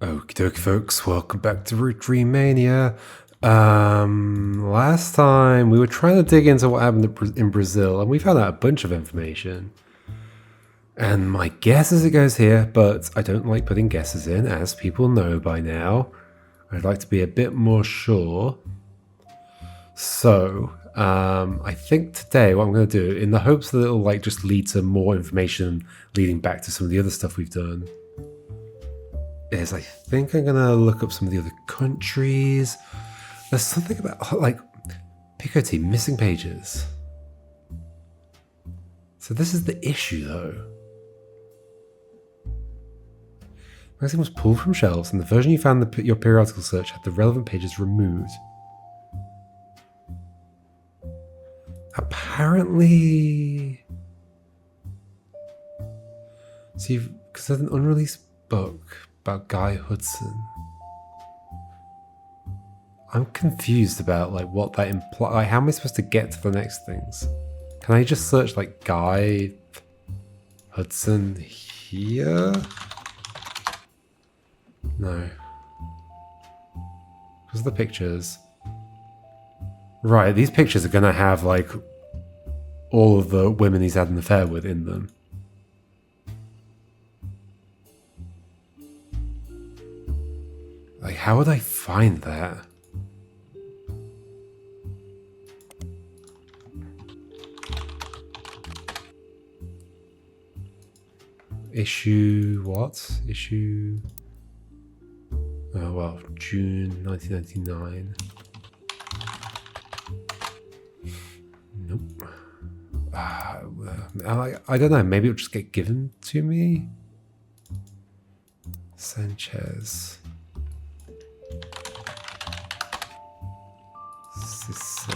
Okie dokie, folks. Welcome back to Roottree Mania. Last time we were trying to dig into what happened in Brazil, and we found out a bunch of information. And my guess is it goes here, but I don't like putting guesses in, as people know by now. I'd like to be a bit more sure. So, I think today what I'm going to do, in the hopes that it'll just lead to more information leading back to some of the other stuff we've done, is I think I'm gonna look up some of the other countries. There's something about Picotee missing pages. So this is the issue though. Magazine was pulled from shelves and the version you found in your periodical search had the relevant pages removed. Apparently... See, because there's an unreleased book about Guy Hudson. I'm confused about what that implies. How am I supposed to get to the next things? Can I just search Guy Hudson here? No. Because of the pictures. Right, these pictures are gonna have all of the women he's had an affair with in them. How would I find that? Issue what? Issue... Oh, well, June 1999. Nope. I don't know, maybe it'll just get given to me? Sanchez. Sicily.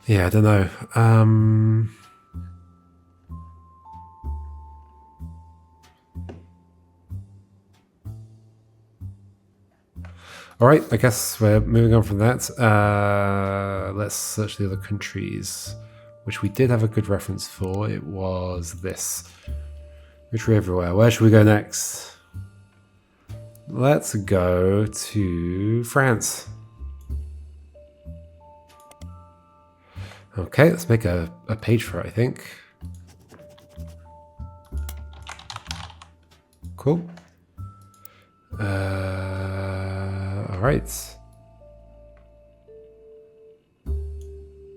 Yeah, I don't know. All right, I guess we're moving on from that. Let's search the other countries, which we did have a good reference for. It was this. Roottree everywhere. Where should we go next? Let's go to France. Okay, let's make a page for it, I think. Cool. Alright.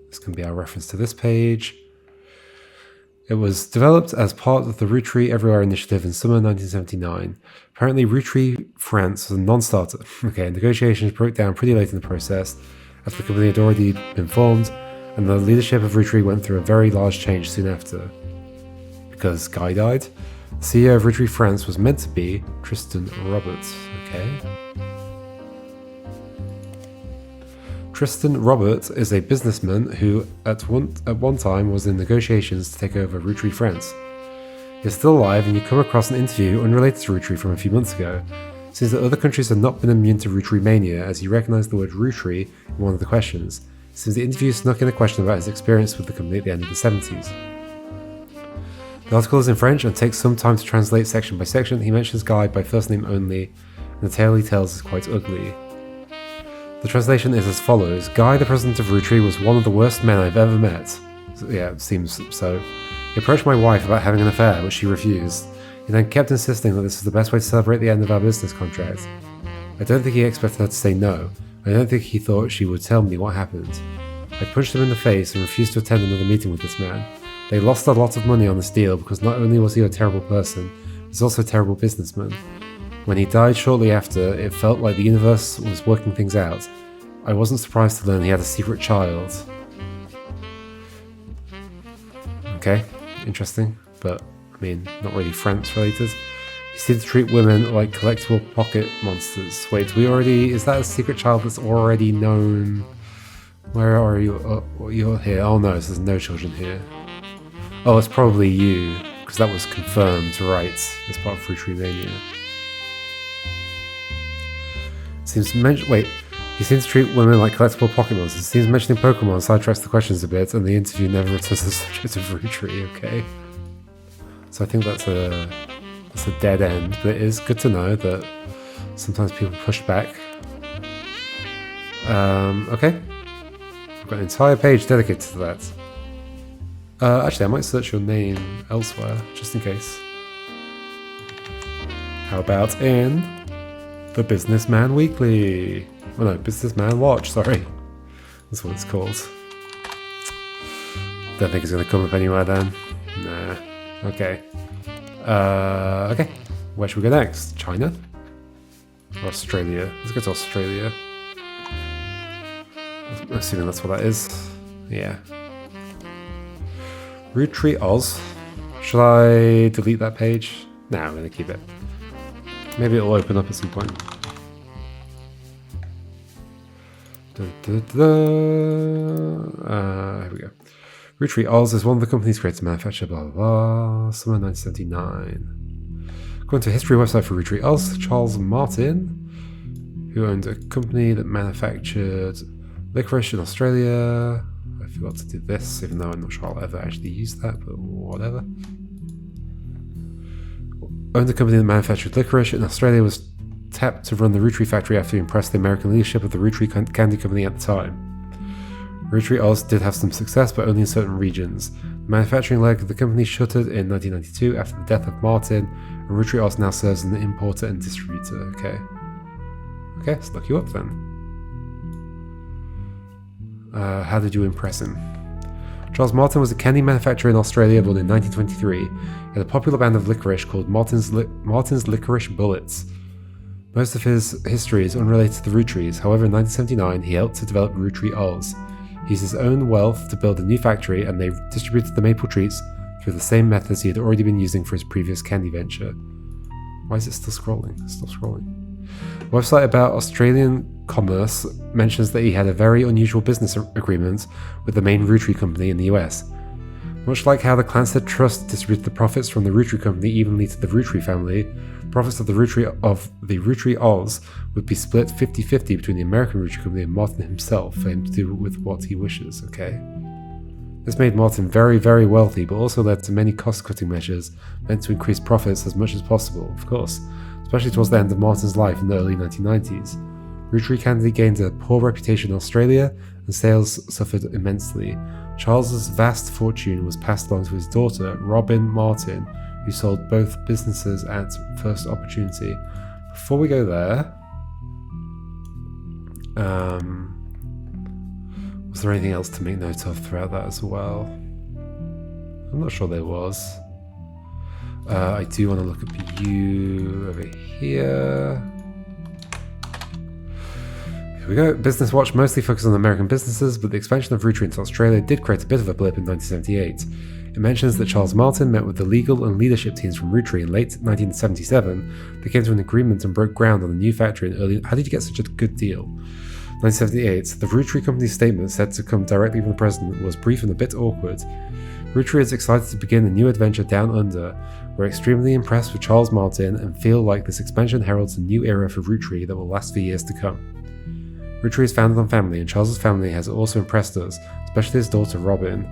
This can be our reference to this page. It was developed as part of the Roottree Everywhere initiative in summer 1979. Apparently, Roottree France was a non-starter. Okay, negotiations broke down pretty late in the process, after the company had already been formed, and the leadership of Roottree went through a very large change soon after. Because Guy died. The CEO of Roottree France was meant to be Tristan Roberts. Okay. Tristan Roberts is a businessman who at one time was in negotiations to take over Roottree France. He's still alive, and you come across an interview unrelated to Roottree from a few months ago. It seems that other countries have not been immune to Roottree mania, as he recognised the word Roottree in one of the questions. It seems the interview snuck in a question about his experience with the company at the end of the 70s. The article is in French and takes some time to translate section by section. He mentions Guy by first name only, and the tale he tells is quite ugly. The translation is as follows. Guy, the president of Roottree, was one of the worst men I've ever met. So, yeah, it seems so. He approached my wife about having an affair, which she refused. He then kept insisting that this was the best way to celebrate the end of our business contract. I don't think he expected her to say no. I don't think he thought she would tell me what happened. I punched him in the face and refused to attend another meeting with this man. They lost a lot of money on this deal because not only was he a terrible person, he was also a terrible businessman. When he died shortly after, it felt like the universe was working things out. I wasn't surprised to learn he had a secret child. Okay, interesting, but I mean, not really France related. He seemed to treat women like collectible pocket monsters. Wait, is that a secret child that's already known? Where are you? Oh, you're here. Oh no, there's no children here. Oh, it's probably you, because that was confirmed, right, as part of Roottree Mania. It Wait. He seems to treat women like collectible Pokémon. It seems mentioning Pokemon sidetracks the questions a bit, and the interview never returns to the subject of Roottree, okay? So I think that's a dead end, but it is good to know that sometimes people push back. Okay. I've got an entire page dedicated to that. Actually, I might search your name elsewhere, just in case. How about in the Businessman Weekly? Oh no, Businessman Watch, sorry. That's what it's called. Don't think it's going to come up anywhere then. Nah. Okay. Okay. Where should we go next? China? Or Australia? Let's go to Australia. I'm assuming that's what that is. Yeah. Roottree Oz. Should I delete that page? Nah, I'm going to keep it. Maybe it'll open up at some point. Here we go. Roottree Oz is one of the companies created to manufacture blah blah blah. Summer 1979. According to a history website for Roottree Oz, Charles Martin, who owned a company that manufactured licorice in Australia. I forgot to do this, even though I'm not sure I'll ever actually use that, but whatever. Owned a company that manufactured licorice in Australia, was tapped to run the Roottree factory after he impressed the American leadership of the Roottree Candy Company at the time. Roottree Oz did have some success, but only in certain regions. The manufacturing leg of the company shuttered in 1992 after the death of Martin, and Roottree Oz now serves as an importer and distributor. Okay, let's look you up then. How did you impress him? Charles Martin was a candy manufacturer in Australia born in 1923. He had a popular band of licorice called Martin's Licorice Bullets. Most of his history is unrelated to the Roottrees. However, in 1979, he helped to develop Roottree Oz. He used his own wealth to build a new factory, and they distributed the maple treats through the same methods he had already been using for his previous candy venture. Why is it still scrolling? Stop scrolling. A website about Australian commerce mentions that he had a very unusual business agreement with the main Roottree company in the US. Much like how the Clanstead Trust distributed the profits from the Roottree company evenly to the Roottree family, profits of the Roottree Oz would be split 50-50 between the American Roottree company and Martin himself for him to do with what he wishes, okay? This made Martin very, very wealthy, but also led to many cost-cutting measures meant to increase profits as much as possible, of course, especially towards the end of Martin's life in the early 1990s. Roottree Candy gained a poor reputation in Australia, and sales suffered immensely. Charles's vast fortune was passed along to his daughter, Robin Martin, who sold both businesses at first opportunity. Before we go there, was there anything else to make note of throughout that as well? I'm not sure there was. I do want to look up you over here. Here we go. Business Watch mostly focused on American businesses, but the expansion of Roottree into Australia did create a bit of a blip in 1978. It mentions that Charles Martin met with the legal and leadership teams from Roottree in late 1977. They came to an agreement and broke ground on the new factory in early... How did you get such a good deal? 1978, the Roottree company's statement, said to come directly from the president, was brief and a bit awkward. Roottree is excited to begin a new adventure down under. We're extremely impressed with Charles Martin and feel like this expansion heralds a new era for Roottree that will last for years to come. Roottree is founded on family, and Charles's family has also impressed us, especially his daughter Robin.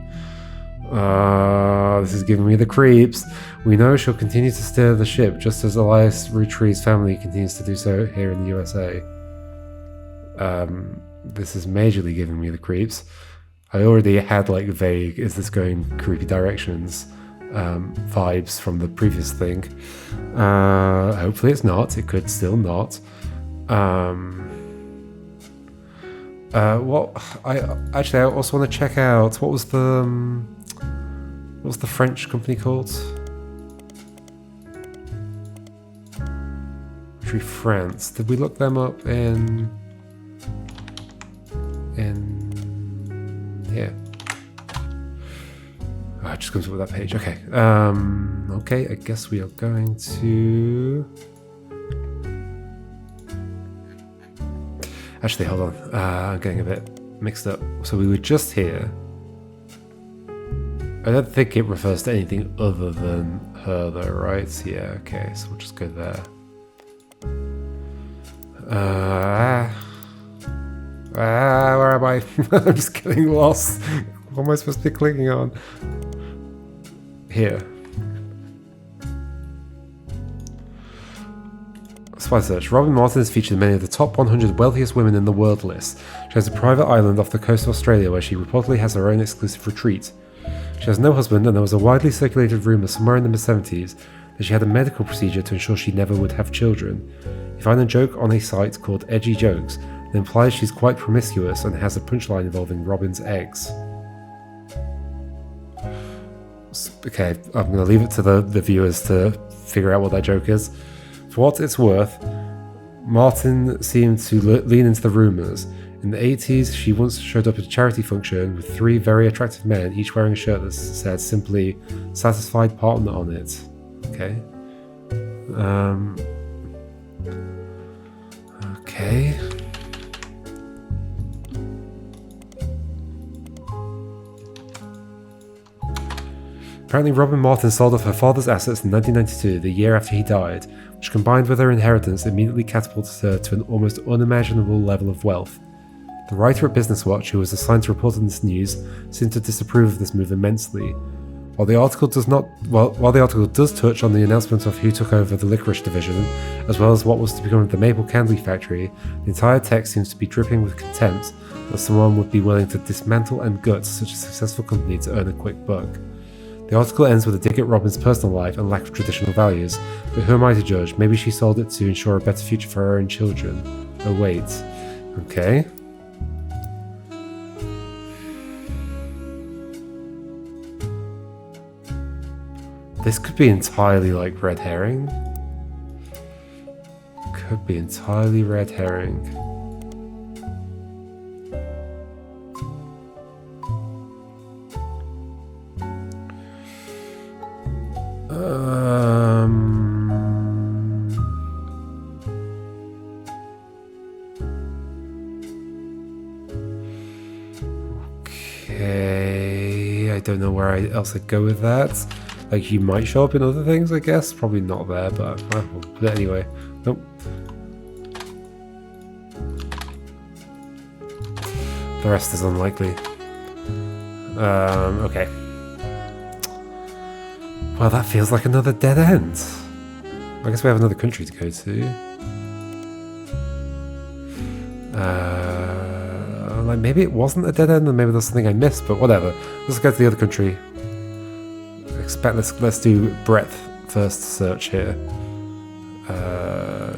This is giving me the creeps. We know she'll continue to steer the ship, just as Elias Roottree's family continues to do so here in the USA. This is majorly giving me the creeps. I already had like vague, is this going creepy directions, vibes from the previous thing. Hopefully it's not. It could still not. I also want to check out what was the French company called? Roottree France. Did we look them up in here? Oh, it just comes up with that page. Okay. Okay. I guess we are going to. Actually, hold on. I'm getting a bit mixed up. So we were just here. I don't think it refers to anything other than her, though, right? Yeah, okay. So we'll just go there. Where am I? I'm just getting lost. What am I supposed to be clicking on? Here. Spy search. Robin Martin is featured in many of the top 100 wealthiest women in the world list. She has a private island off the coast of Australia where she reportedly has her own exclusive retreat. She has no husband, and there was a widely circulated rumour somewhere in the mid-70s that she had a medical procedure to ensure she never would have children. You find a joke on a site called Edgy Jokes that implies she's quite promiscuous and has a punchline involving Robin's eggs. Okay, I'm going to leave it to the viewers to figure out what that joke is. For what it's worth, Martin seemed to lean into the rumours. In the 80s, she once showed up at a charity function with 3 very attractive men, each wearing a shirt that said simply, "Satisfied partner" on it. Okay. Okay. Apparently Robin Martin sold off her father's assets in 1992, the year after he died, which combined with her inheritance immediately catapulted her to an almost unimaginable level of wealth. The writer at Business Watch, who was assigned to report on this news, seemed to disapprove of this move immensely. While the article does touch on the announcement of who took over the licorice division, as well as what was to become of the maple candy factory, the entire text seems to be dripping with contempt that someone would be willing to dismantle and gut such a successful company to earn a quick buck. The article ends with a dig at Robin's personal life and lack of traditional values, but who am I to judge? Maybe she sold it to ensure a better future for her own children. Oh wait. Okay. This could be entirely like red herring. Could be entirely red herring. Okay, I don't know where else I'd go with that. Like, you might show up in other things, I guess. Probably not there, but anyway. Nope. The rest is unlikely. Okay. Well, that feels like another dead end. I guess we have another country to go to. Like, maybe it wasn't a dead end, and maybe there's something I missed, but whatever. Let's go to the other country. Let's do breadth first search here.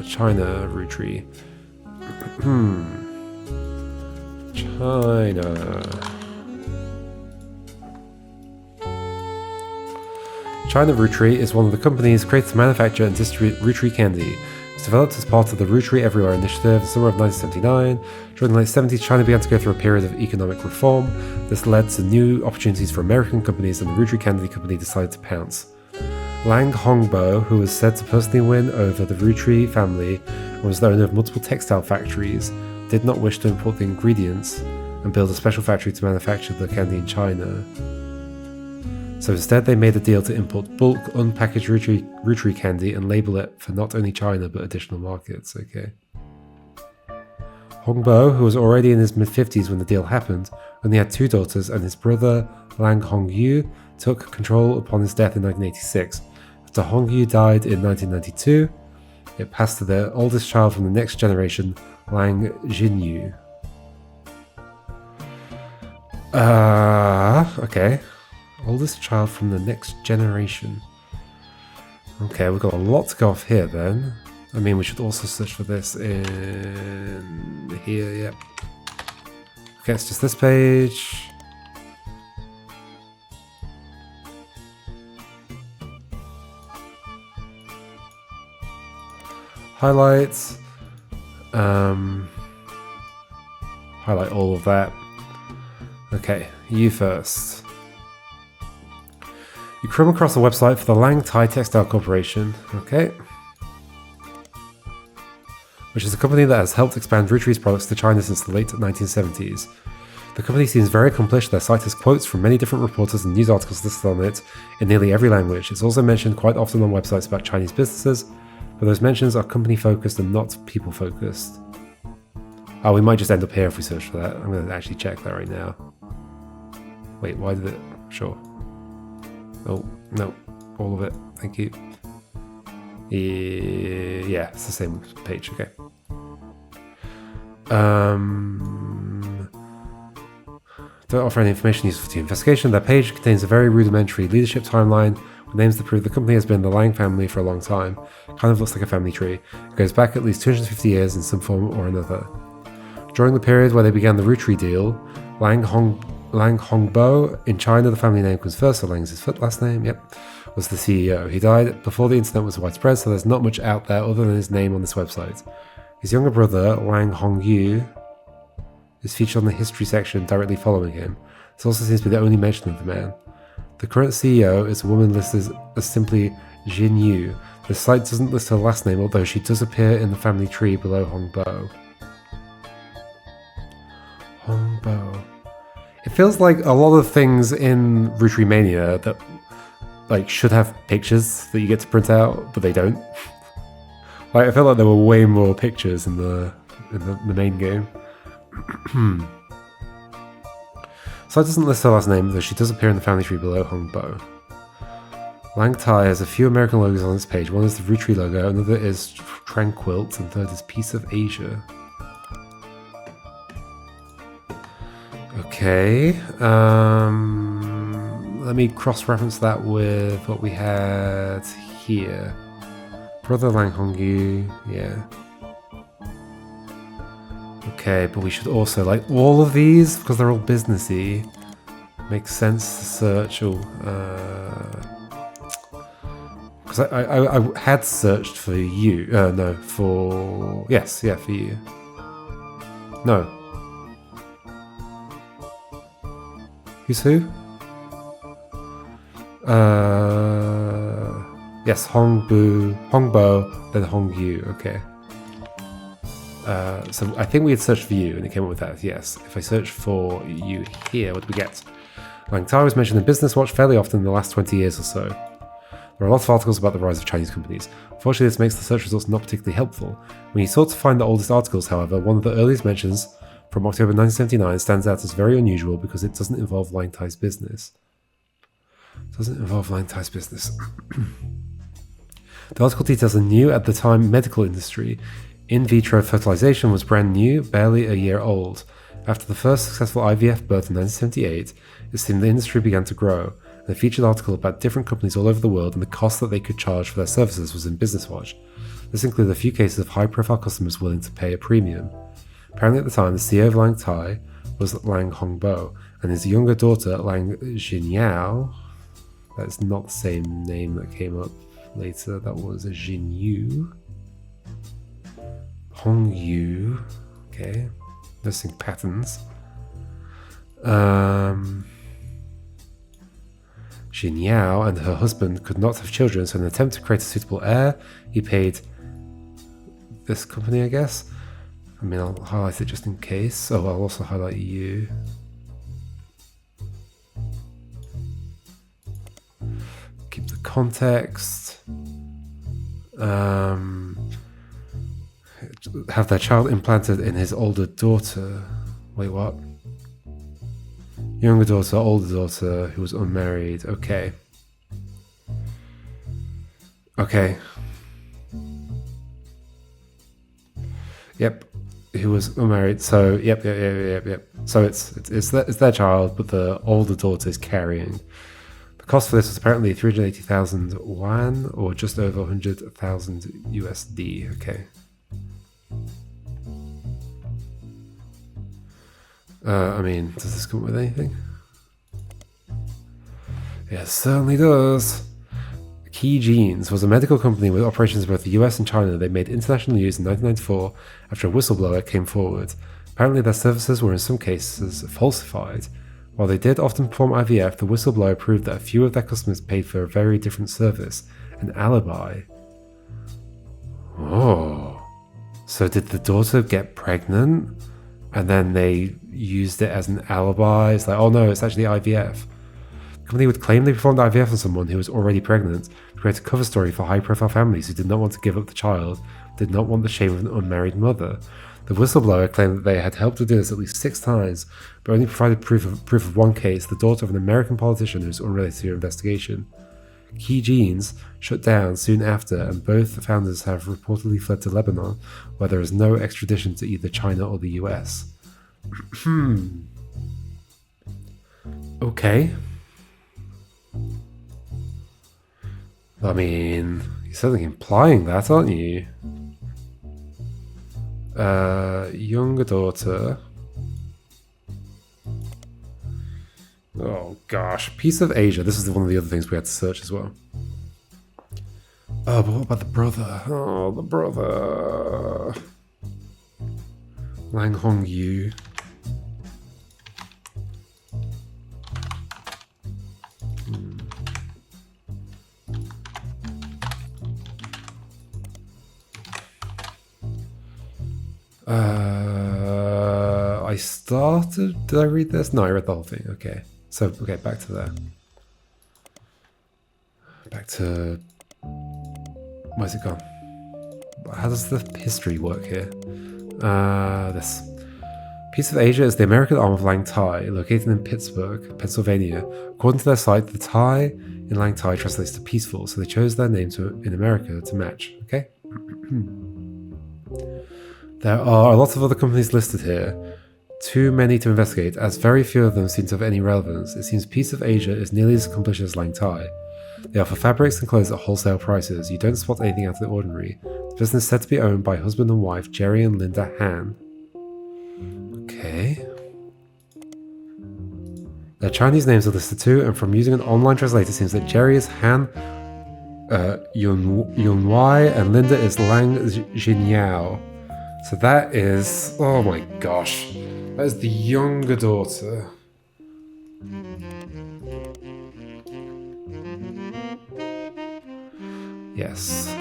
China, Roottree. China Roottree is one of the companies created to manufacture and distribute Roottree candy. It was developed as part of the Roottree Everywhere initiative in the summer of 1979. During the late 70s, China began to go through a period of economic reform. This led to new opportunities for American companies, and the Roottree Candy Company decided to pounce. Lang Hongbo, who was said to personally win over the Roottree family and was the owner of multiple textile factories, did not wish to import the ingredients and build a special factory to manufacture the candy in China. So instead they made a deal to import bulk unpackaged Roottree candy and label it for not only China but additional markets. Okay. Hongbo, who was already in his mid-50s when the deal happened, only had 2 daughters, and his brother Lang Hongyu took control upon his death in 1986. After Hongyu died in 1992, it passed to their oldest child from the next generation, Lang Jinyu. Okay. Oldest child from the next generation. Okay, we've got a lot to go off here then. I mean, we should also search for this in here, yep. Okay, it's just this page. Highlights. Highlight all of that. Okay, you first. You come across a website for the Lang Thai Textile Corporation, okay, which is a company that has helped expand Roottree's products to China since the late 1970s. The company seems very accomplished. Their site has quotes from many different reporters and news articles listed on it in nearly every language. It's also mentioned quite often on websites about Chinese businesses, but those mentions are company-focused and not people-focused. Oh, we might just end up here if we search for that. I'm going to actually check that right now. Wait, why did it? Sure. Oh, no. All of it. Thank you. Yeah, it's the same page. Okay. Don't offer any information useful to your investigation. That page contains a very rudimentary leadership timeline with names that prove the company has been the Lang family for a long time. Kind of looks like a family tree. It goes back at least 250 years in some form or another. During the period where they began the Roottreee deal, Lang Hongbo in China, the family name comes first, so Lang's his last name, was the CEO. He died before the internet was widespread, so there's not much out there other than his name on this website. His younger brother, Lang Hongyu, is featured on the history section directly following him. This also seems to be the only mention of the man. The current CEO is a woman listed as simply Jin Yu. The site doesn't list her last name, although she does appear in the family tree below Hongbo. Hongbo. It feels like a lot of things in Roottree Mania that should have pictures that you get to print out, but they don't. I felt like there were way more pictures in the main game. So it doesn't list her last name, though she does appear in the family tree below Hongbo. Lang Tai has a few American logos on this page. One is the Roottree logo, another is Tranquilt, and third is Piece of Asia. Okay, let me cross-reference that with what we had here. Brother Lang Hongyu, yeah. Okay, but we should also, all of these, because they're all businessy, makes sense to search. Because I had searched for you. No, for... Yes, yeah, for you. No. Who's who? Yes, Hongbo, then Hongyu, okay. So I think we had searched for you and it came up with that, yes. If I search for you here, what do we get? Lang Tai was mentioned in Business Watch fairly often in the last 20 years or so. There are lots of articles about the rise of Chinese companies. Unfortunately, this makes the search results not particularly helpful. When you sought to find the oldest articles, however, one of the earliest mentions from October 1979 stands out as very unusual because it doesn't involve Lang Tai's business. The article details a new, at the time, medical industry. In vitro fertilization was brand new, barely a year old. After the first successful IVF birth in 1978, it seemed the industry began to grow, and a featured article about different companies all over the world and the cost that they could charge for their services was in Business Watch. This included a few cases of high-profile customers willing to pay a premium. Apparently at the time, the CEO of Lang Tai was Lang Hongbo, and his younger daughter, Lang Jinyao, that's not the same name that came up later, that was Jin Yu. Hongyu, okay, noticing patterns. Jin Yao and her husband could not have children, so in an attempt to create a suitable heir, he paid this company, I guess. I mean, I'll highlight it just in case. Oh, I'll also highlight you. Keep the context. Have their child implanted in his older daughter. Wait, what? Younger daughter, older daughter, who was unmarried. Okay. Okay. Yep. Who was unmarried. So, yep. So it's their child, but the older daughter is carrying. The cost for this was apparently 380,000 yuan, or just over 100,000 USD. Okay. I mean, does this come up with anything? Yes, certainly does. Key Genes was a medical company with operations in both the US and China. They made international news in 1994 after a whistleblower came forward. Apparently their services were in some cases falsified. While they did often perform IVF, the whistleblower proved that a few of their customers paid for a very different service, an alibi. Oh. So did the daughter get pregnant? And then they used it as an alibi. It's like, oh no, it's actually IVF. The company would claim they performed IVF on someone who was already pregnant to create a cover story for high-profile families who did not want to give up the child, did not want the shame of an unmarried mother. The whistleblower claimed that they had helped to do this at least 6 times, but only provided proof of one case, the daughter of an American politician who was unrelated to your investigation. Key Genes shut down soon after, and both founders have reportedly fled to Lebanon, where there is no extradition to either China or the US. Okay. I mean, you're certainly implying that, aren't you? Younger daughter. Oh gosh, piece of Asia. This is one of the other things we had to search as well. Oh, but what about the brother? Oh, the brother. Lang Hong Yu. I started. Did I read this? No, I read the whole thing. Okay. So, okay, back to there. Back to... Where's it gone? How does the history work here? This. Piece of Asia is the American arm of Lang Tai, located in Pittsburgh, Pennsylvania. According to their site, the Tai in Lang Tai translates to peaceful, so they chose their name in America to match. Okay? There are a lot of other companies listed here. Too many to investigate, as very few of them seem to have any relevance. It seems Piece of Asia is nearly as accomplished as Lang Tai. They offer fabrics and clothes at wholesale prices. You don't spot anything out of the ordinary. The business is said to be owned by husband and wife Jerry and Linda Han. Okay. Their Chinese names are listed too, and from using an online translator, it seems that Jerry is Han Yun Wai and Linda is Lang Jinyao. So that is... Oh my gosh. That is the younger daughter. Yes.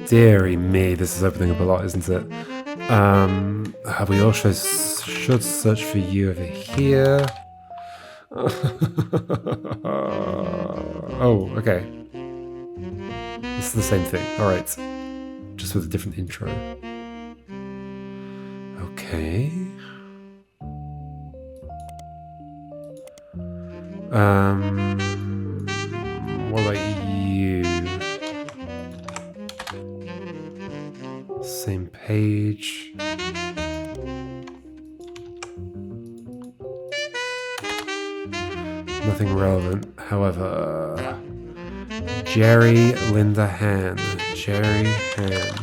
Deary me, this is opening up a lot, isn't it? We also should search for you over here. Oh, okay. This is the same thing. Alright. Just with a different intro. Okay. What about you? Same page. Nothing relevant. However, Jerry Linda Han. Jerry Han.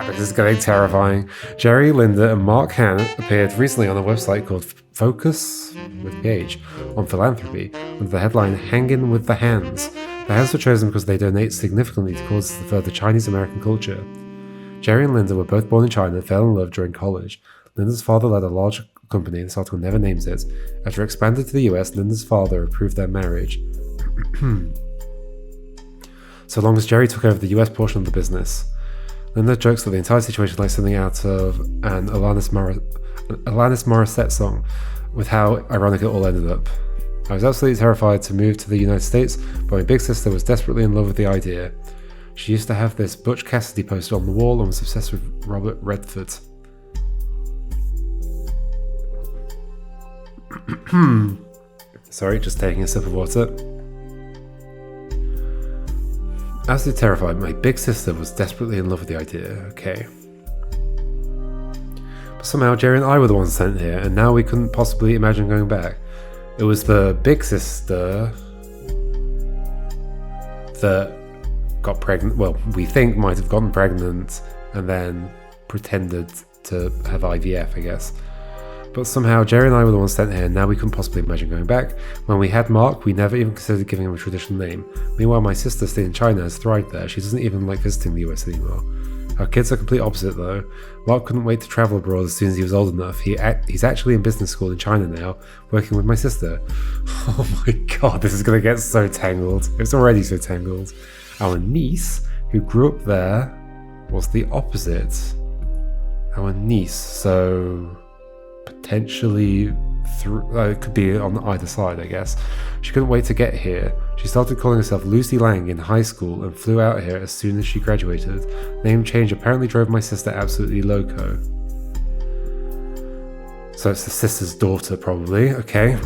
This is getting terrifying. Jerry, Linda, and Mark Han appeared recently on a website called Focus with PH on philanthropy under the headline Hangin' with the Hands. The Hands were chosen because they donate significantly to causes to further Chinese American culture. Jerry and Linda were both born in China and fell in love during college. Linda's father led a large company, this article never names it. After expanded to the US, Linda's father approved their marriage. So long as Jerry took over the US portion of the business. Linda jokes that the entire situation is like something out of an Alanis Morissette song, with how ironic it all ended up. I was absolutely terrified to move to the United States, but my big sister was desperately in love with the idea. She used to have this Butch Cassidy poster on the wall and was obsessed with Robert Redford. Sorry, just taking a sip of water. Absolutely terrified, my big sister was desperately in love with the idea. Okay. But somehow Jerry and I were the ones sent here, and now we couldn't possibly imagine going back. It was the big sister that got pregnant, well, we think might have gotten pregnant and then pretended to have IVF, I guess. But somehow Jerry and I were the ones sent here, and now we couldn't possibly imagine going back. When we had Mark, we never even considered giving him a traditional name. Meanwhile, my sister stayed in China, has thrived there. She doesn't even like visiting the US anymore. Our kids are complete opposite though. Mark couldn't wait to travel abroad as soon as he was old enough. He's actually in business school in China now, working with my sister. Oh my god, this is going to get so tangled. It's already so tangled. Our niece, who grew up there, was the opposite. Our niece, so... potentially it could be on either side, I guess. She couldn't wait to get here. She started calling herself Lucy Lang in high school and flew out here as soon as she graduated. Name change apparently drove my sister absolutely loco. So it's the sister's daughter, probably. Okay.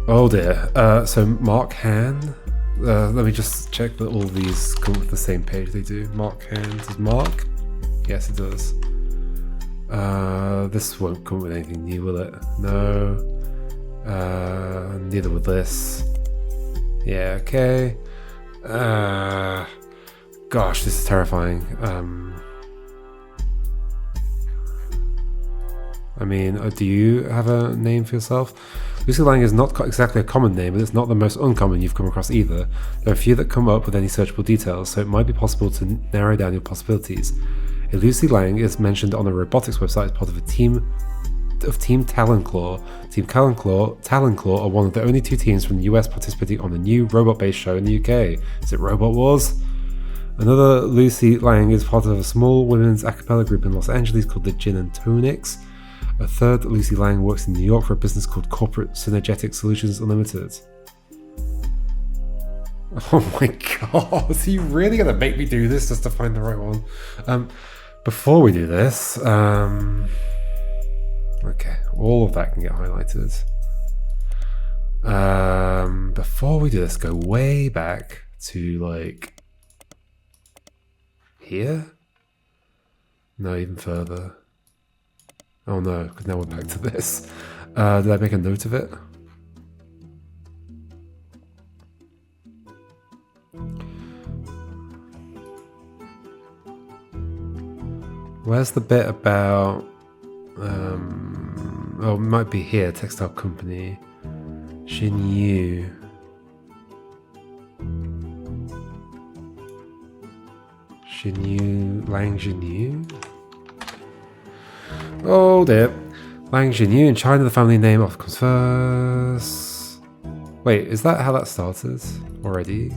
Oh dear. So Mark Han. Let me just check that all these come with the same page. They do. Mark Han. Does Mark? Yes, it does. This won't come with anything new, will it? No. Neither will this. Yeah, okay. Gosh, this is terrifying. I mean, do you have a name for yourself? Lucy Lang is not exactly a common name, but it's not the most uncommon you've come across either. There are few that come up with any searchable details, so it might be possible to narrow down your possibilities. A Lucy Lang is mentioned on a robotics website as part of a Team Talonclaw. Team Talonclaw are one of the only 2 teams from the US participating on a new robot-based show in the UK. Is it Robot Wars? Another Lucy Lang is part of a small women's a cappella group in Los Angeles called the Gin and Tonics. A third Lucy Lang works in New York for a business called Corporate Synergetic Solutions Unlimited. Oh my god, are you really going to make me do this just to find the right one? Before we do this, okay, all of that can get highlighted. Before we do this, go way back to like here? No, even further. Oh no, because now we're back to this. Did I make a note of it? Where's the bit about... oh, it might be here, textile company. Xinyu. Lang Xinyu? Oh dear. Lang Xinyu in China, the family name often comes first. Wait, is that how that started already?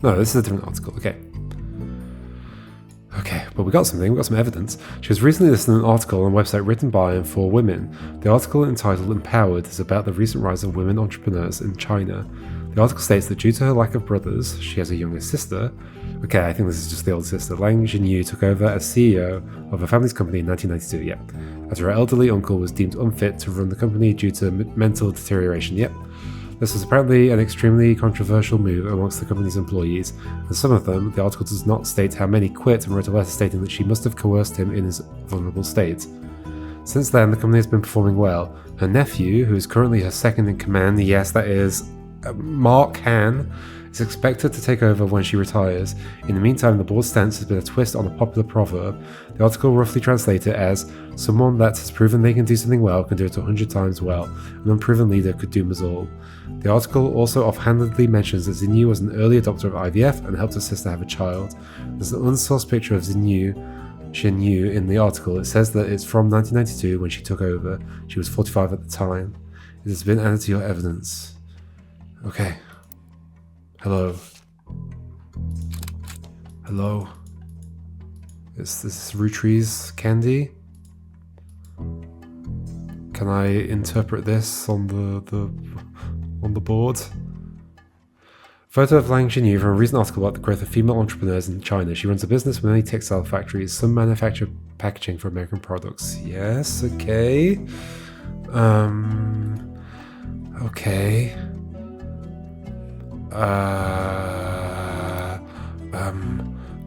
No, this is a different article. Okay. Okay, but we got something, we got some evidence. She was recently listed in an article on a website written by and for women. The article entitled Empowered is about the recent rise of women entrepreneurs in China. The article states that due to her lack of brothers, she has a younger sister. Okay, I think this is just the older sister. Lang Xinyu took over as CEO of her family's company in 1992, yep. As her elderly uncle was deemed unfit to run the company due to mental deterioration, yep. This was apparently an extremely controversial move amongst the company's employees, and some of them, the article does not state how many quit and wrote a letter stating that she must have coerced him in his vulnerable state. Since then, the company has been performing well. Her nephew, who is currently her second in command, yes, that is Mark Han, is expected to take over when she retires. In the meantime, the board's stance has been a twist on a popular proverb. The article roughly translates it as, someone that has proven they can do something well can do it 100 times well. An unproven leader could doom us all. The article also offhandedly mentions that Xinyu was an early adopter of IVF and helped her sister have a child. There's an unsourced picture of Xinyu in the article. It says that it's from 1992 when she took over. She was 45 at the time. It has been added to your evidence. Okay. Hello. Hello. Is this Roottrees candy? Can I interpret this on the board? Photo of Lang Xinyu from a recent article about the growth of female entrepreneurs in China. She runs a business with many textile factories. Some manufacture packaging for American products. Yes, okay. Okay.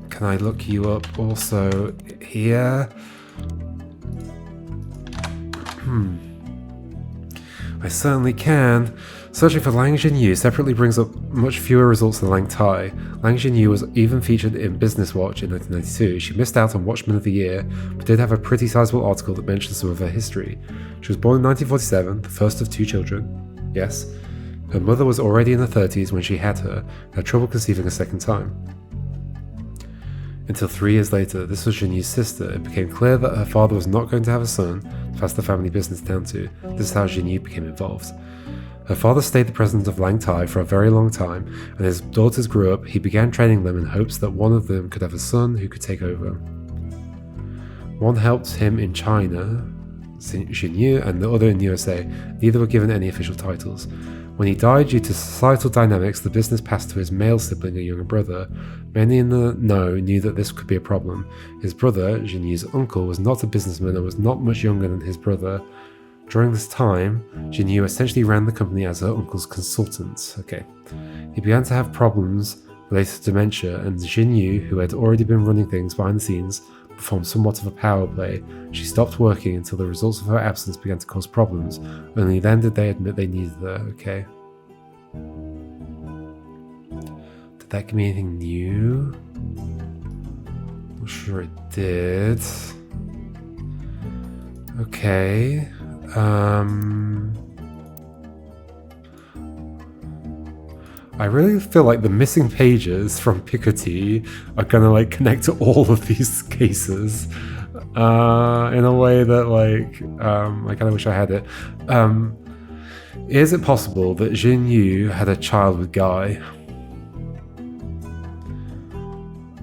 Can I look you up also here? I certainly can. Searching for Lang Xinyu separately brings up much fewer results than Lang Tai. Lang Xinyu was even featured in Business Watch in 1992. She missed out on Watchman of the Year, but did have a pretty sizable article that mentions some of her history. She was born in 1947, the first of 2 children. Yes. Her mother was already in her 30s when she had her, and had trouble conceiving a second time. Until 3 years later, this was Xinyu's sister. It became clear that her father was not going to have a son to pass the family business down to. This is how Xinyu became involved. Her father stayed the president of Lang Tai for a very long time, and as daughters grew up, he began training them in hopes that one of them could have a son who could take over. One helped him in China, Xinyu, and the other in the USA. Neither were given any official titles. When he died due to societal dynamics, the business passed to his male sibling, a younger brother. Many in the know knew that this could be a problem. His brother, Jinyu's uncle, was not a businessman and was not much younger than his brother. During this time, Jinyu essentially ran the company as her uncle's consultant. Okay. He began to have problems related to dementia, and Jinyu, who had already been running things behind the scenes, performed somewhat of a power play. She stopped working until the results of her absence began to cause problems. Only then did they admit they needed her. Okay. Did that give me anything new? I'm sure it did. Okay. I really feel like the missing pages from Picotee are gonna like connect to all of these cases in a way that like I kind of wish I had it. Is it possible that Jinyu had a child with Guy?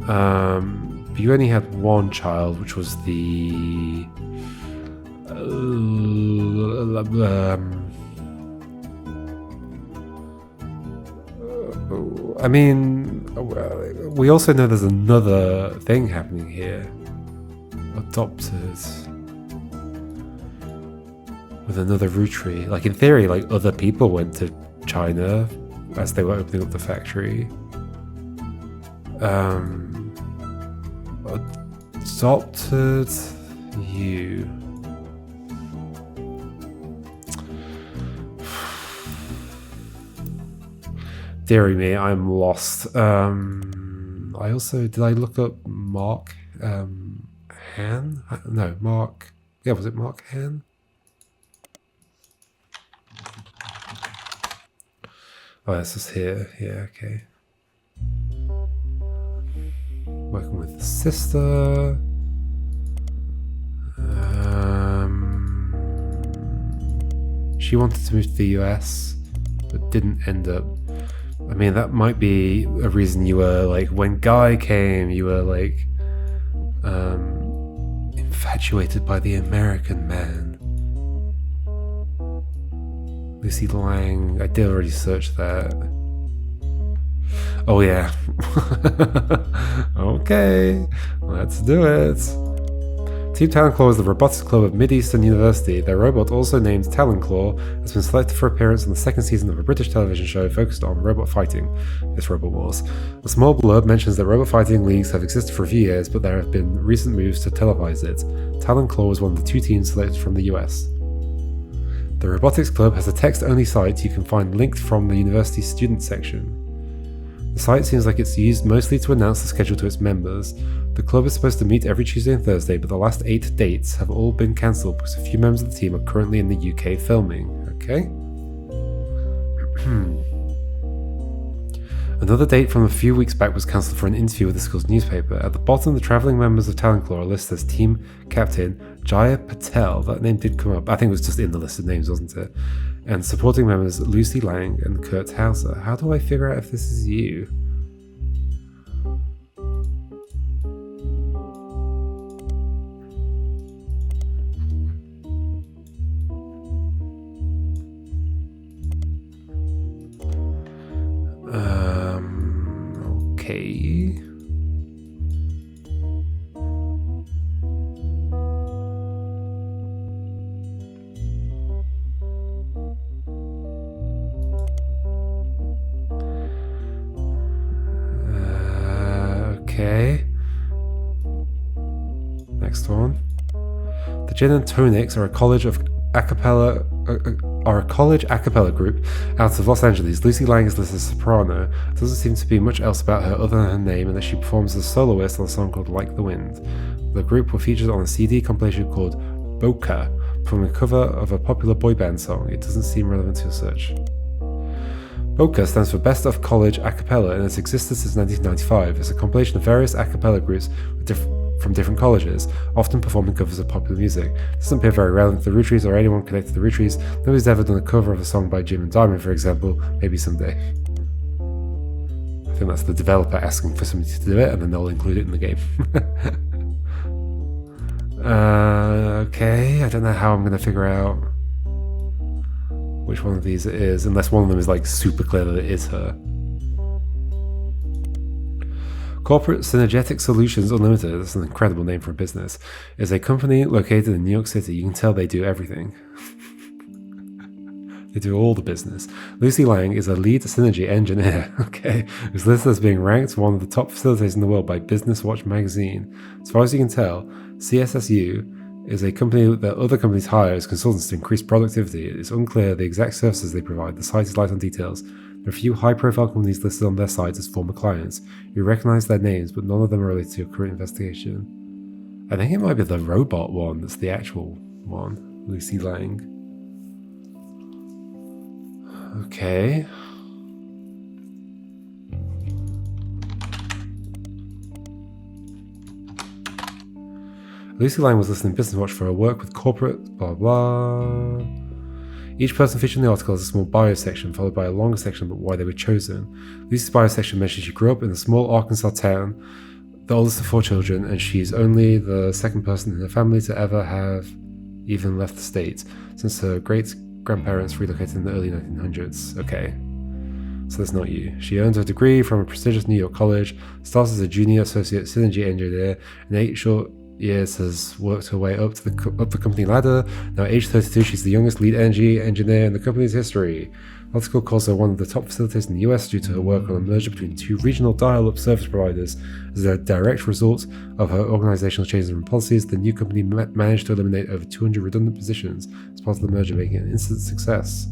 But you only had one child, which was the I mean, we also know there's another thing happening here. Adopted with another Roottrie. Like in theory, like other people went to China as they were opening up the factory. Adopted you. Deary me, I'm lost. I also, did I look up Mark Han? No, Mark. Yeah, was it Mark Han? Oh, this is here. Yeah, okay. Working with the sister. She wanted to move to the US, but didn't end up. I mean, that might be a reason you were like, when Guy came, you were like infatuated by the American man. Lucy Lang, I did already search that. Oh yeah. Okay, let's do it. Team Talonclaw is the robotics club of Mid-Eastern University. Their robot, also named Talonclaw, has been selected for appearance on the second season of a British television show focused on robot fighting. It's Robot Wars. A small blurb mentions that robot fighting leagues have existed for a few years, but there have been recent moves to televise it. Talonclaw was one of the 2 teams selected from the US. The robotics club has a text-only site you can find linked from the university student section. The site seems like it's used mostly to announce the schedule to its members. The club is supposed to meet every Tuesday and Thursday, but the last 8 dates have all been cancelled because a few members of the team are currently in the UK filming. Okay. Another date from a few weeks back was cancelled for an interview with the school's newspaper. At the bottom, the travelling members of Talonclaw are listed as Team Captain Jaya Patel. That name did come up. I think it was just in the list of names, wasn't it? And supporting members Lucy Lang and Kurt Hauser. How do I figure out if this is you? Okay. Okay. Next one. The Gin and Tonics are a college a cappella group out of Los Angeles. Lucy Lang is listed as soprano. There doesn't seem to be much else about her other than her name, and that she performs as a soloist on a song called Like the Wind. The group were featured on a CD compilation called Boca, performing a cover of a popular boy band song. It doesn't seem relevant to your search. Boca stands for Best of College A Cappella, and has existed since 1995. It's a compilation of various a cappella groups from different colleges, often performing covers of popular music. It doesn't appear very relevant to the Rootrees or anyone connected to the Rootrees. Nobody's ever done a cover of a song by Jim and Diamond, for example. Maybe someday. I think that's the developer asking for somebody to do it, and then they'll include it in the game. Okay, I don't know how I'm going to figure out which one of these it is, unless one of them is like super clear that it is her. Corporate Synergetic Solutions Unlimited, that's an incredible name for a business, is a company located in New York City. You can tell they do everything. They do all the business. Lucy Lang is a lead synergy engineer, okay, who's listed as being ranked one of the top facilitators in the world by Business Watch magazine. As far as you can tell, CSSU is a company that other companies hire as consultants to increase productivity. It's unclear the exact services they provide. The site is light on details. There are a few high-profile companies listed on their site as former clients. You recognize their names, but none of them are related to your current investigation. I think it might be the robot one that's the actual one, Lucy Lang. Okay. Lucy Lang was listed in Business Watch for her work with corporate blah blah. Each person featured in the article has a small bio section, followed by a longer section about why they were chosen. Lucy's bio section mentions she grew up in a small Arkansas town, the oldest of 4 children, and she's only the second person in her family to ever have even left the state, since her great-grandparents relocated in the early 1900s. Okay, so that's not you. She earned her degree from a prestigious New York college, started as a junior associate synergy engineer, and 8 short years has worked her way up the company ladder. Now at age 32, she's the youngest lead energy engineer in the company's history. The article calls her one of the top facilitators in the US due to her work on a merger between 2 regional dial-up service providers. As a direct result of her organizational changes and policies, the new company managed to eliminate over 200 redundant positions as part of the merger, making it an instant success.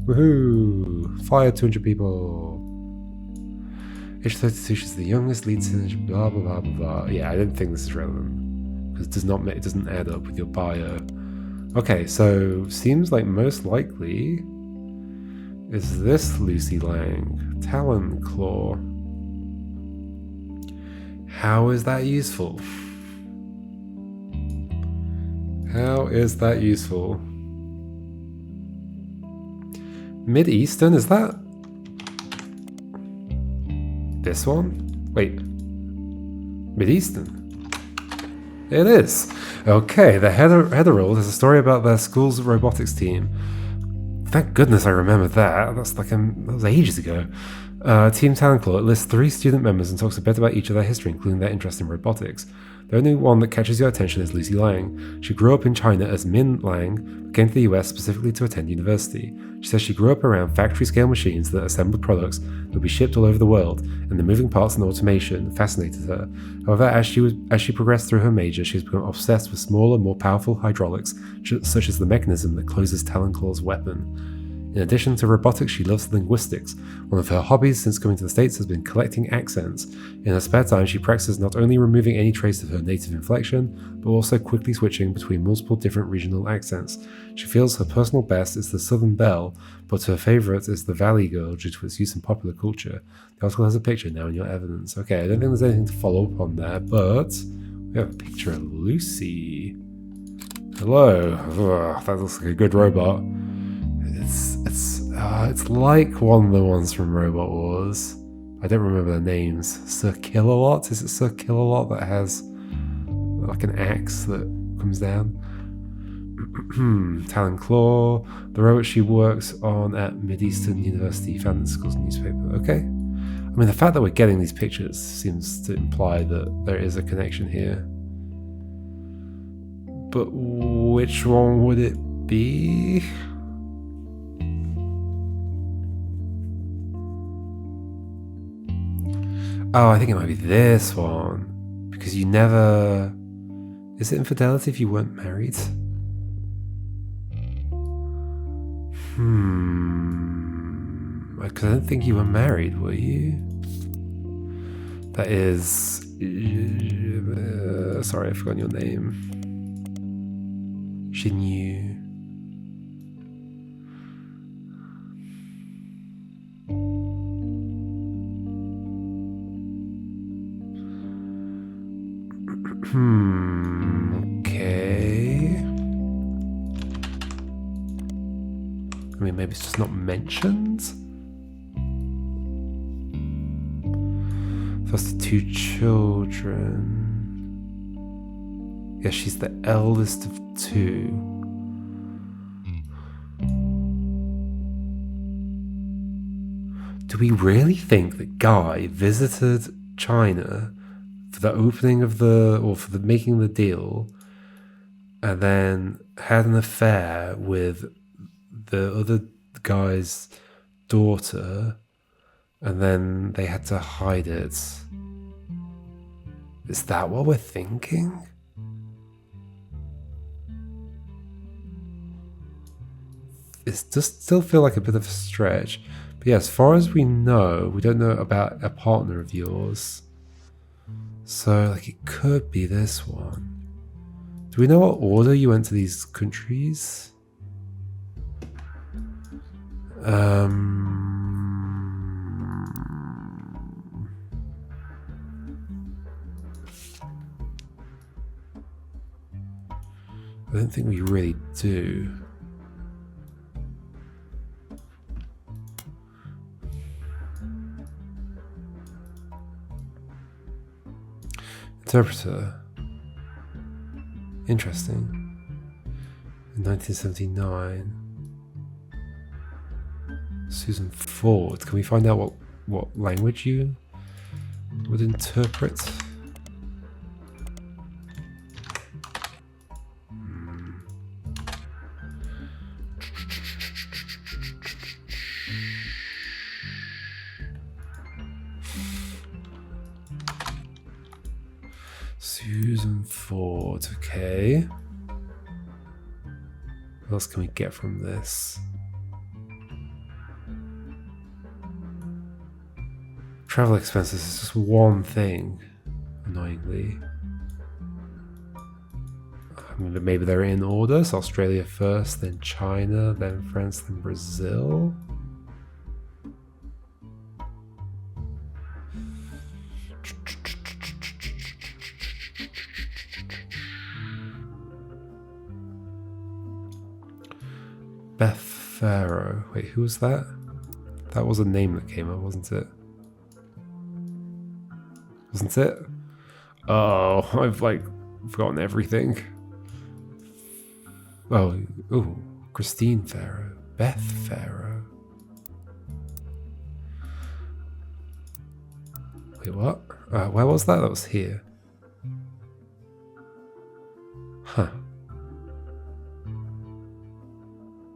Woohoo! Fired 200 people. Age 32, she's the youngest lead synergy, blah blah blah blah blah. Yeah, I don't think this is relevant, because it doesn't add up with your bio. Okay, so seems like most likely is this Lucy Lang. Talon Claw. How is that useful? How is that useful? Mid-Eastern, is that this one? Wait. Mid-Eastern? It is. Okay, the header roll is a story about their school's robotics team. Thank goodness I remembered that. That was ages ago. Team Talenclaw lists 3 student members and talks a bit about each of their history, including their interest in robotics. The only one that catches your attention is Lucy Lang. She grew up in China as Min Lang, but came to the US specifically to attend university. She says she grew up around factory-scale machines that assembled products that would be shipped all over the world, and the moving parts and automation fascinated her. However, as she progressed through her major, she has become obsessed with smaller, more powerful hydraulics, such as the mechanism that closes Talenclaw's weapon. In addition to robotics, she loves linguistics. One of her hobbies since coming to the States has been collecting accents. In her spare time, she practices not only removing any trace of her native inflection, but also quickly switching between multiple different regional accents. She feels her personal best is the Southern Belle, but her favourite is the Valley Girl due to its use in popular culture. The article has a picture now in your evidence. Okay, I don't think there's anything to follow up on there, but we have a picture of Lucy. Hello. Ugh, that looks like a good robot. It's like one of the ones from Robot Wars. I don't remember the names. Sir Killalot? Is it Sir Killalot that has like an axe that comes down? Talon Claw. The robot she works on at Mideastern University, found in the school's newspaper. Okay. I mean, the fact that we're getting these pictures seems to imply that there is a connection here. But which one would it be? Oh, I think it might be this one. Because you never... Is it infidelity if you weren't married? Because I don't think you were married, were you? That is... sorry, I've forgotten your name. Xinyu. Okay. I mean, maybe it's just not mentioned. First 2 children. Yes, she's the eldest of two. Do we really think that Guy visited China for the opening of for the making the deal, and then had an affair with the other guy's daughter, and then they had to hide it? Is that what we're thinking? It does still feel like a bit of a stretch. But yeah, as far as we know, we don't know about a partner of yours. So, like, it could be this one. Do we know what order you went to these countries? I don't think we really do. Interpreter. Interesting. In 1979. Susan Ford. Can we find out what language you would interpret? Susan Ford, okay. What else can we get from this? Travel expenses is just one thing, annoyingly. I mean, maybe they're in order, so Australia first, then China, then France, then Brazil. Beth Pharaoh. Wait, who was that? That was a name that came up, wasn't it? Wasn't it? Oh, I've forgotten everything. Oh, ooh, Christine Pharaoh. Beth Pharaoh. Wait, what? Where was that? That was here. Huh.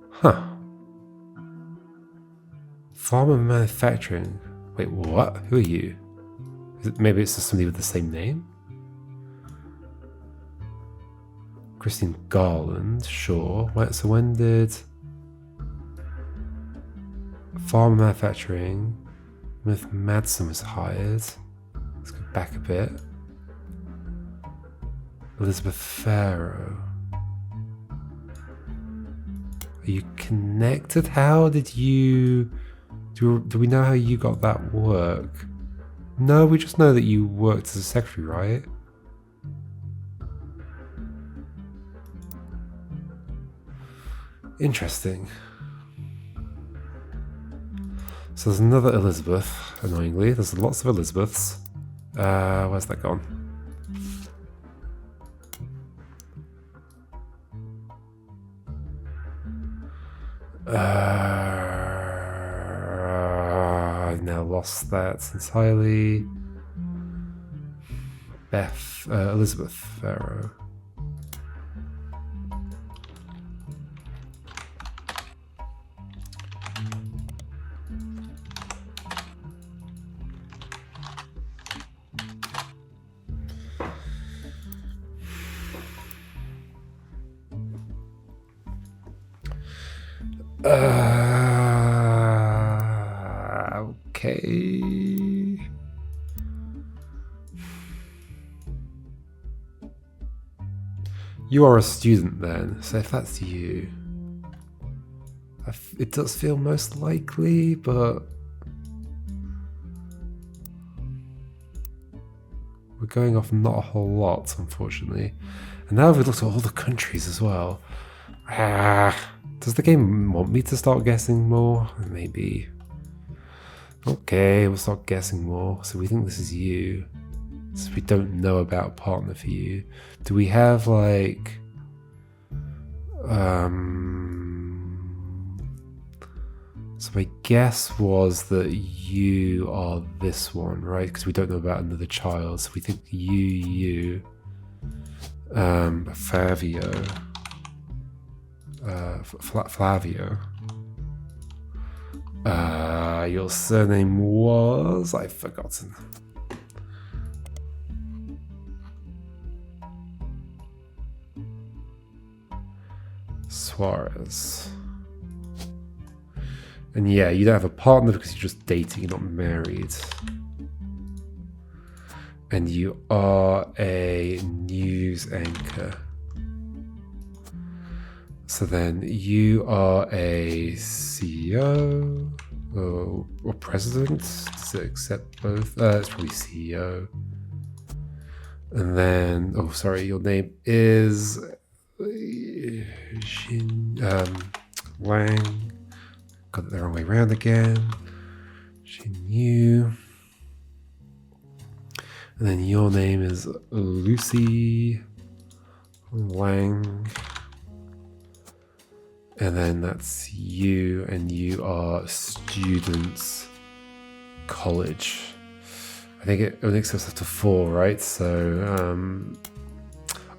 Huh. Farmer manufacturing. Wait, what? Who are you? Maybe it's just somebody with the same name? Christine Garland, sure. So when did farmer manufacturing with Madsen was hired? Let's go back a bit. Elizabeth Pharaoh. Are you connected? How did you... Do we know how you got that work? No, we just know that you worked as a secretary, right? Interesting. So there's another Elizabeth, annoyingly. There's lots of Elizabeths. Where's that gone? I've now lost that entirely. Elizabeth Pharaoh. Okay. You are a student then, so if that's you, it does feel most likely, but we're going off not a whole lot, unfortunately. And now we've looked at all the countries as well. Does the game want me to start guessing more? Maybe. Okay, we'll start guessing more. So we think this is you. So we don't know about a partner for you. Do we have like so my guess was that you are this one, right? Because we don't know about another child, so we think you Flavio Flavio. Your surname was, I've forgotten. Suarez. And yeah, you don't have a partner because you're just dating, you're not married. And you are a news anchor. So then you are a CEO or president. Does it accept both? It's probably CEO. And then, oh, sorry, your name is Wang. Got it the wrong way around again. Yu. And then your name is Lucy Wang. And then that's you, and you are students college. I think it only accepts up to 4, right? So,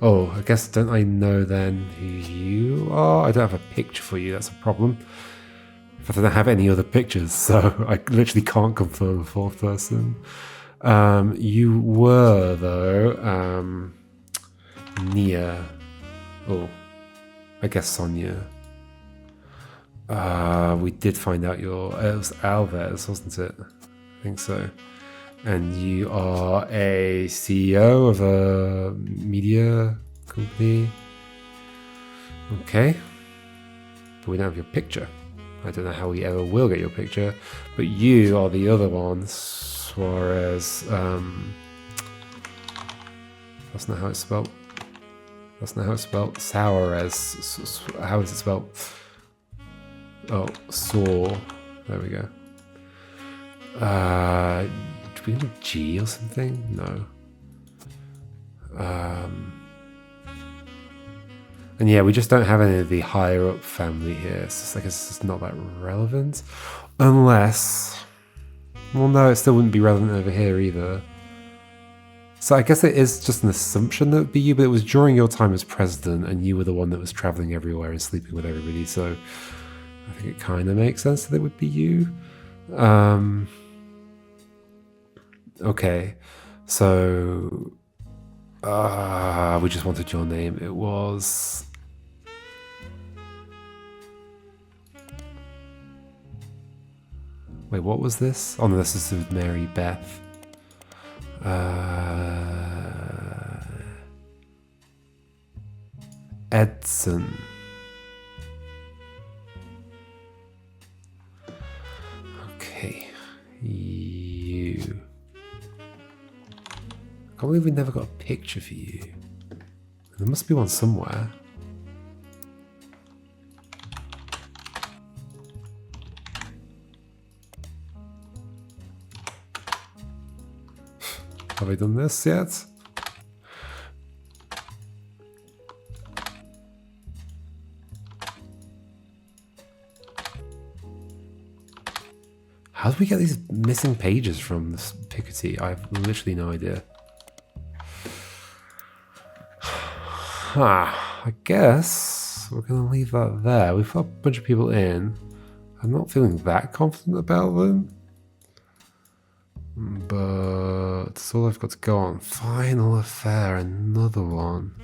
oh, I guess don't I know then who you are? I don't have a picture for you, that's a problem. I don't have any other pictures, so I literally can't confirm a 4th person. You were, though, Nia. Oh, I guess Sonia. We did find out it was Alves, wasn't it? I think so. And you are a CEO of a media company. Okay. But we don't have your picture. I don't know how we ever will get your picture. But you are the other one, Suarez. That's not how it's spelled. That's not how it's spelled. Suarez. How is it spelled? Oh, saw. There we go. Do we have a G or something? No. And yeah, we just don't have any of the higher up family here. So I guess it's not that relevant. Unless... Well, no, it still wouldn't be relevant over here either. So I guess it is just an assumption that it would be you, but it was during your time as president and you were the one that was traveling everywhere and sleeping with everybody, so I think it kind of makes sense that it would be you. Okay, so we just wanted your name. It was... Wait, what was this? Oh no, this is with Mary Beth. Edson. Okay, you. I can't believe we never got a picture for you. There must be one somewhere. Have I done this yet? How did we get these missing pages from this Picotee? I have literally no idea. I guess we're going to leave that there. We've got a bunch of people in. I'm not feeling that confident about them. But that's all I've got to go on. Final affair, another one.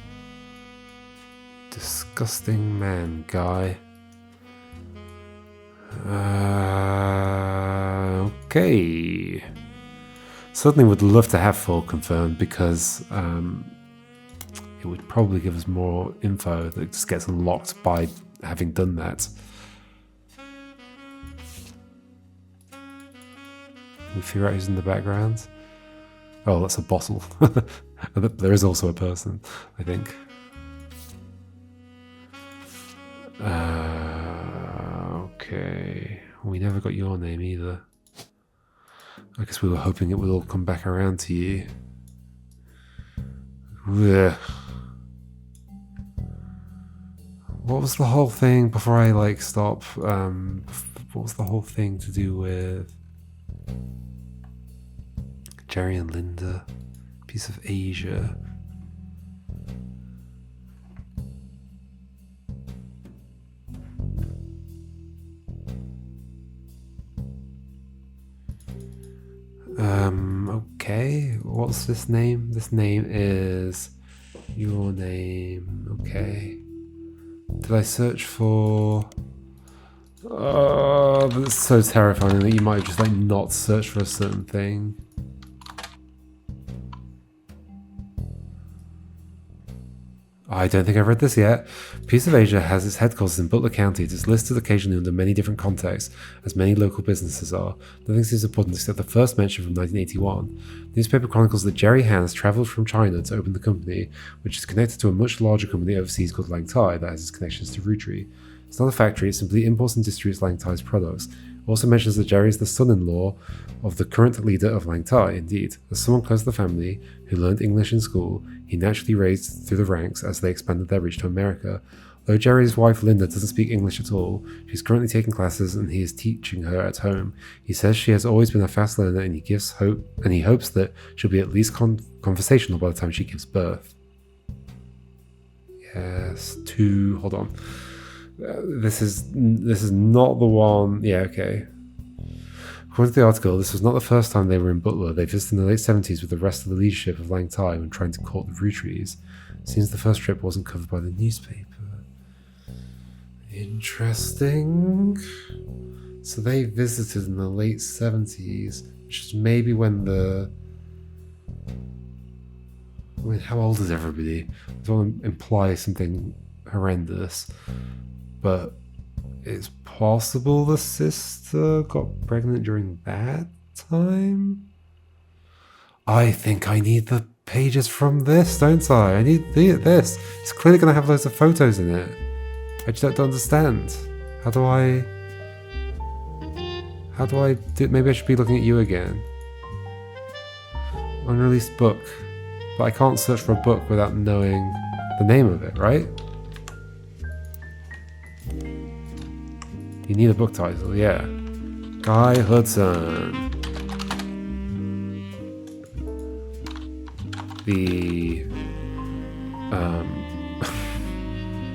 Disgusting man, guy. Okay. Certainly would love to have 4 confirmed because it would probably give us more info that just gets unlocked by having done that. Can we figure out who's in the background? Oh, that's a bottle. There is also a person, I think. Okay. We never got your name either. I guess we were hoping it would all come back around to you. Ugh. What was the whole thing before I like stop? What was the whole thing to do with Jerry and Linda? Piece of Asia. Okay. What's this name? This name is your name. Okay. Did I search for... that's so terrifying that you might have just like not searched for a certain thing. I don't think I've read this yet. Piece of Asia has its headquarters in Butler County. It is listed occasionally under many different contexts, as many local businesses are. Nothing seems important except the first mention from 1981. The newspaper chronicles that Jerry Hans travelled from China to open the company, which is connected to a much larger company overseas called Lang Tai that has its connections to Roottree. It's not a factory, it simply imports and distributes Lang Tai's products. It also mentions that Jerry is the son-in-law of the current leader of Lang Tai. Indeed, as someone close to the family, who learned English in school, he naturally raised through the ranks as they expanded their reach to America. Though Jerry's wife Linda doesn't speak English at all, she's currently taking classes and he is teaching her at home. He says she has always been a fast learner and he hopes that she'll be at least conversational by the time she gives birth. Yes, hold on. This is not the one. Yeah, okay. According to the article, this was not the first time they were in Butler. They visited in the late 70s with the rest of the leadership of Lang Tai when trying to court the Roottrees. Seems the first trip wasn't covered by the newspaper. Interesting. So they visited in the late 70s, which is maybe when the... I mean, how old is everybody? I don't want to imply something horrendous, but it's possible the sister got pregnant during that time? I think I need the pages from this, don't I? I need this. It's clearly going to have loads of photos in it. I just don't understand. How do I do? Maybe I should be looking at you again. Unreleased book. But I can't search for a book without knowing the name of it, right? You need a book title, yeah. Guy Hudson. The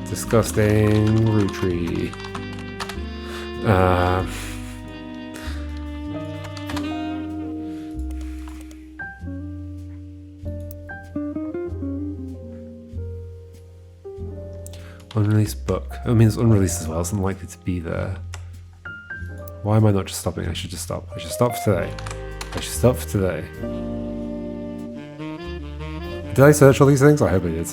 disgusting Roottree. Unreleased book. I mean, it's unreleased as well. It's unlikely to be there. Why am I not just stopping? I should just stop. I should stop for today. I should stop for today. Did I search all these things? I hope I did.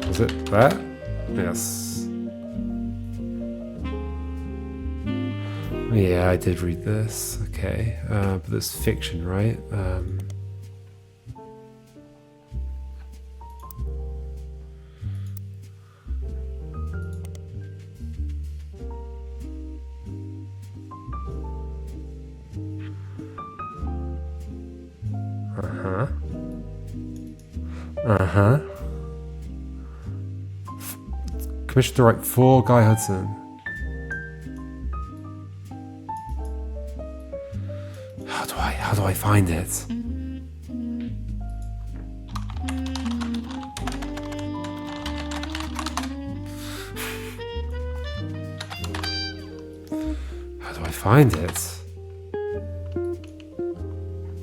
Was it that? Yes. Yeah, I did read this. Okay. But there's fiction, right? Commissioned to write for Guy Hudson. How do I find it? How do I find it?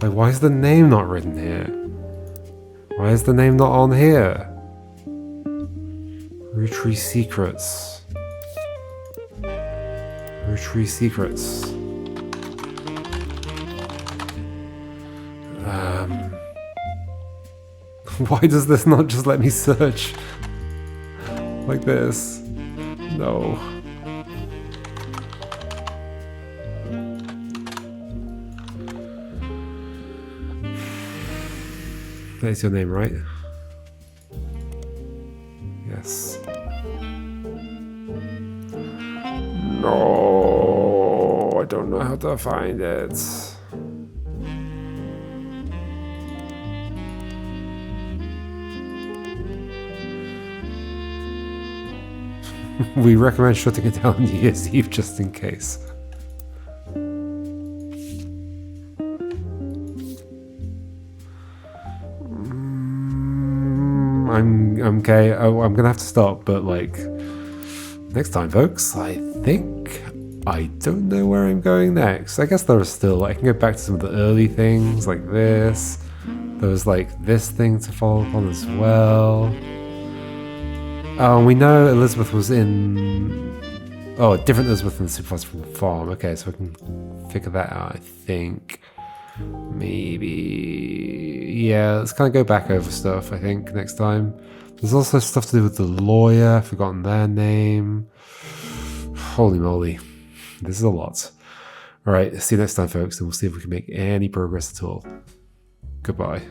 Like, why is the name not written here? Why is the name not on here? Roottree Secrets. Roottree Secrets. Why does this not just let me search like this? No. That's your name, right? Yes. no, I don't know how to find it. We recommend shutting it down on New Year's Eve just in case. I'm okay. Oh, I'm gonna have to stop, but like next time, folks, I think I don't know where I'm going next. I guess there are still, I can go back to some of the early things like this. There was like this thing to follow up on as well. Oh, and we know Elizabeth was in... Oh, a different Elizabeth than the supervisor from the farm. Okay, so I can figure that out, I think. Maybe... Yeah, let's kind of go back over stuff, I think, next time. There's also stuff to do with the lawyer. I've forgotten their name. Holy moly. This is a lot. Alright, see you next time, folks, and we'll see if we can make any progress at all. Goodbye.